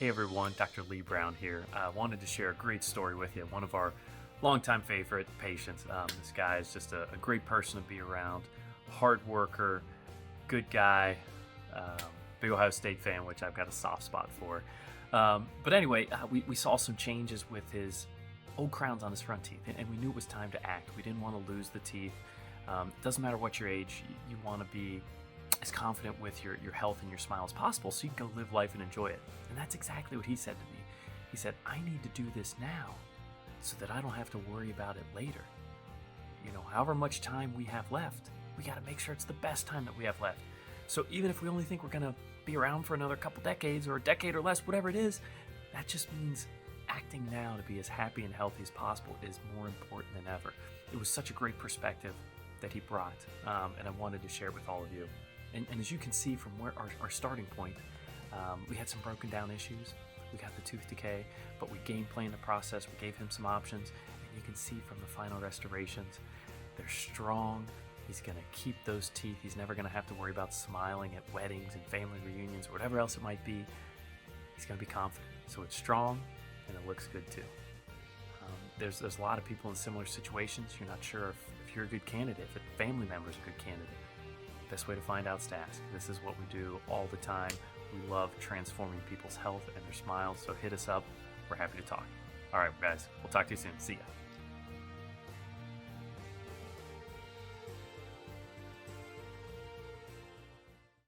Hey everyone, Dr. Lee Brown here. I wanted to share a great story with you. One of our longtime favorite patients. This guy is just a great person to be around, hard worker, good guy, big Ohio State fan, which I've got a soft spot for. But anyway, we saw some changes with his old crowns on his front teeth, and we knew it was time to act. We didn't want to lose the teeth. It doesn't matter what your age, you want to be as confident with your health and your smile as possible so you can go live life and enjoy it. And that's exactly what he said to me. He said, I need to do this now so that I don't have to worry about it later. However much time we have left, we got to make sure it's the best time that we have left. So even if we only think we're going to be around for another couple decades or a decade or less, whatever it is, that just means acting now to be as happy and healthy as possible is more important than ever. It was such a great perspective that he brought, and I wanted to share it with all of you. And as you can see from where our starting point, we had some broken down issues. We got the tooth decay, but we game planned the process. We gave him some options, and you can see from the final restorations, they're strong. He's going to keep those teeth. He's never going to have to worry about smiling at weddings and family reunions or whatever else it might be. He's going to be confident. So it's strong, and it looks good too. There's a lot of people in similar situations. You're not sure if you're a good candidate, if a family member's a good candidate. Best way to find out is to ask. This is what we do all the time. We love transforming people's health and their smiles, so hit us up. We're happy to talk. All right, guys, we'll talk to you soon. See ya.